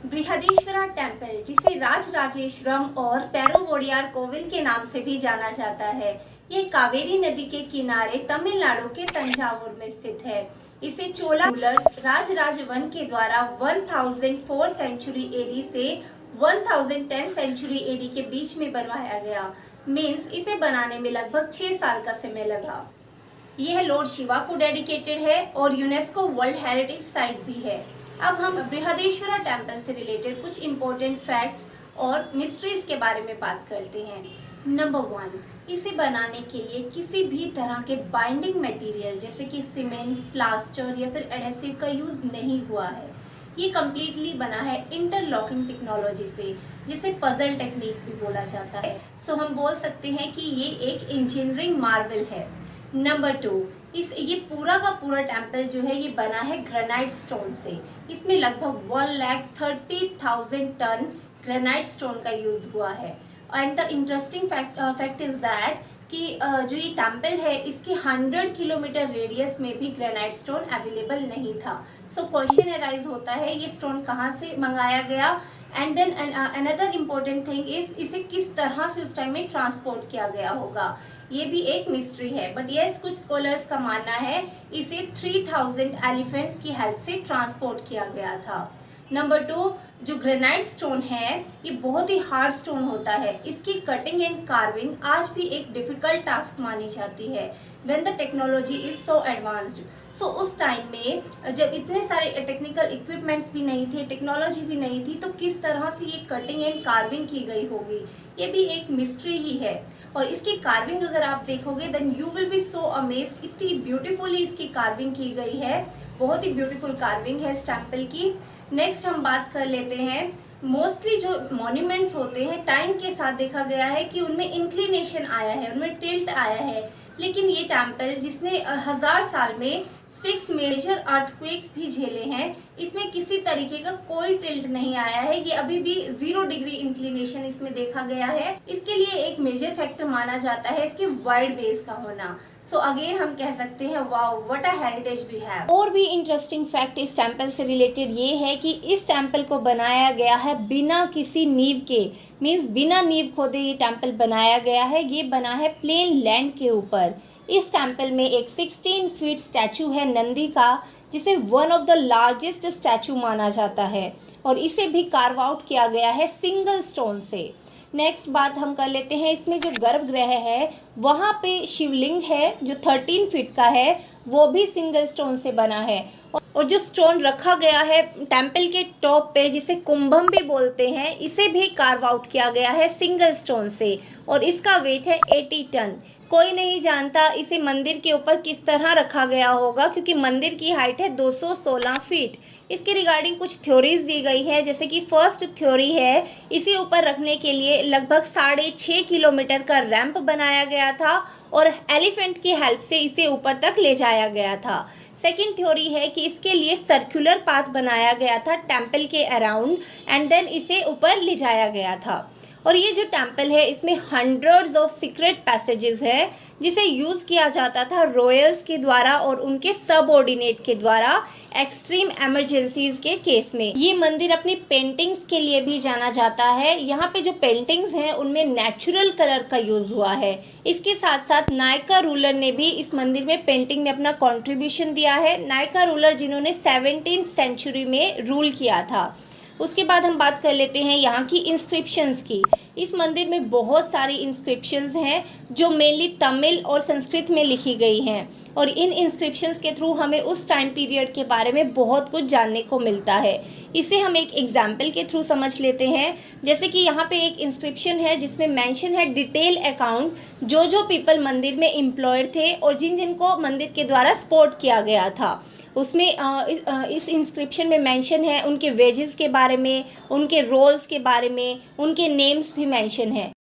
Brihadeeswara temple, जिसे राजराजेश्वरम और पेरुवोडियार कोविल के नाम से भी जाना जाता है, ये कावेरी नदी के किनारे तमिलनाडु के तंजावुर में स्थित है। इसे चोला रूलर राजराज वन के द्वारा 1004 सेंचुरी एडी से 1010 सेंचुरी एडी के बीच में बनवाया गया। मीन्स इसे बनाने में लगभग 6 साल का समय लगा। यह लॉर्ड शिवा को डेडिकेटेड है और यूनेस्को वर्ल्ड हेरिटेज साइट भी है। अब हम बृहदीश्वरा टेम्पल से रिलेटेड कुछ इम्पोर्टेंट फैक्ट्स और मिस्ट्रीज के बारे में बात करते हैं। नंबर 1, इसे बनाने के लिए किसी भी तरह के बाइंडिंग मटेरियल जैसे कि सीमेंट, प्लास्टर या फिर एडहेसिव का यूज नहीं हुआ है। ये कम्प्लीटली बना है इंटरलॉकिंग टेक्नोलॉजी से, जिसे पजल टेक्निक भी बोला जाता है। सो हम बोल सकते हैं कि ये एक इंजीनियरिंग मार्वल है। नंबर 2, ये पूरा का पूरा टेम्पल जो है ये बना है ग्रेनाइट स्टोन से। इसमें लगभग 1,30,000 टन ग्रेनाइट स्टोन का यूज हुआ है। And the interesting fact is that कि जो ये टेम्पल है इसके 100 किलोमीटर रेडियस में भी ग्रेनाइट स्टोन अवेलेबल नहीं था। सो क्वेश्चन अराइज होता है ये स्टोन कहाँ से मंगाया गया। And then another important thing is इसे किस तरह से उस टाइम में ट्रांसपोर्ट किया गया होगा, ये भी एक मिस्ट्री है। बट यस, कुछ स्कॉलर्स का मानना है इसे 3000 एलिफेंट्स की हेल्प से ट्रांसपोर्ट किया गया था। नंबर 2, जो ग्रेनाइट स्टोन है ये बहुत ही हार्ड स्टोन होता है। इसकी कटिंग एंड कार्विंग आज भी एक डिफिकल्ट टास्क मानी जाती है when the technology is so advanced. So उस टाइम में जब इतने सारे टेक्निकल इक्विपमेंट्स भी नहीं थे, टेक्नोलॉजी भी नहीं थी, तो किस तरह से ये कटिंग एंड कार्विंग की गई होगी, ये भी एक मिस्ट्री ही है। और इसकी कार्विंग अगर आप देखोगे then you will be so amazed, इतनी ब्यूटीफुली इसकी कार्विंग की गई है। बहुत ही ब्यूटीफुल कार्विंग है इस टेम्पल की। नेक्स्ट हम बात कर लेते हैं, मोस्टली जो मॉन्यूमेंट्स होते हैं टाइम के साथ देखा गया है कि उनमें इंक्लिनेशन आया है, उनमें टिल्ट आया है। लेकिन ये टेम्पल जिसने 1000 साल में 6 मेजर अर्थक्वेक्स भी झेले हैं, इसमें किसी तरीके का कोई टिल्ट नहीं आया है। ये अभी भी 0 डिग्री इंक्लिनेशन इसमें देखा गया है। इसके लिए एक मेजर फैक्टर माना जाता है इसके वाइड बेस का होना। सो अगेन हम कह सकते हैं wow what a heritage we have. और भी इंटरेस्टिंग फैक्ट इस टेम्पल से रिलेटेड ये है कि इस टेम्पल को बनाया गया है बिना किसी नींव के। मीन्स बिना नींव खोदे ये टेम्पल बनाया गया है। ये बना है प्लेन लैंड के ऊपर। इस टेम्पल में एक 16 फीट स्टैचू है नंदी का, जिसे one of the largest statue माना जाता है और इसे भी कार्व आउट किया गया है सिंगल स्टोन से। नेक्स्ट बात हम कर लेते हैं, इसमें जो गर्भगृह है वहाँ पे शिवलिंग है जो 13 फीट का है, वो भी सिंगल स्टोन से बना है। और जो स्टोन रखा गया है टेम्पल के टॉप पे, जिसे कुंभम भी बोलते हैं, इसे भी कार्व आउट किया गया है सिंगल स्टोन से और इसका वेट है 80 टन। कोई नहीं जानता इसे मंदिर के ऊपर किस तरह रखा गया होगा, क्योंकि मंदिर की हाइट है 216 फीट। इसके रिगार्डिंग कुछ थ्योरीज दी गई है, जैसे कि फर्स्ट थ्योरी है इसे ऊपर रखने के लिए लगभग 6.5 किलोमीटर का रैंप बनाया गया था और एलिफेंट की हेल्प से इसे ऊपर तक ले जाया गया था। सेकेंड थ्योरी है कि इसके लिए सर्कुलर पाथ बनाया गया था टेम्पल के अराउंड एंड देन इसे ऊपर ले जाया गया था। और ये जो टेम्पल है इसमें हंड्रेड्स ऑफ सीक्रेट पैसेजेस है, जिसे यूज़ किया जाता था रॉयल्स के द्वारा और उनके सबऑर्डिनेट के द्वारा एक्सट्रीम इमरजेंसीज के केस में। ये मंदिर अपनी पेंटिंग्स के लिए भी जाना जाता है। यहाँ पे जो पेंटिंग्स हैं उनमें नेचुरल कलर का यूज़ हुआ है। इसके साथ साथ नायका रूलर ने भी इस मंदिर में पेंटिंग में अपना कॉन्ट्रीब्यूशन दिया है। नायका रूलर जिन्होंने 17th सेंचुरी में रूल किया था। उसके बाद हम बात कर लेते हैं यहाँ की इंस्क्रिप्शंस की। इस मंदिर में बहुत सारी इंस्क्रिप्शंस हैं जो मेनली तमिल और संस्कृत में लिखी गई हैं और इन इंस्क्रिप्शंस के थ्रू हमें उस टाइम पीरियड के बारे में बहुत कुछ जानने को मिलता है। इसे हम एक एग्जाम्पल के थ्रू समझ लेते हैं। जैसे कि यहाँ पे एक इंस्क्रिप्शन है जिसमें मेंशन है डिटेल अकाउंट, जो पीपल मंदिर में एम्प्लॉयड थे और जिन जिनको मंदिर के द्वारा सपोर्ट किया गया था। उसमें इस इंस्क्रिप्शन में मेंशन है उनके वेजेस के बारे में, उनके रोल्स के बारे में, उनके नेम्स भी मेंशन है।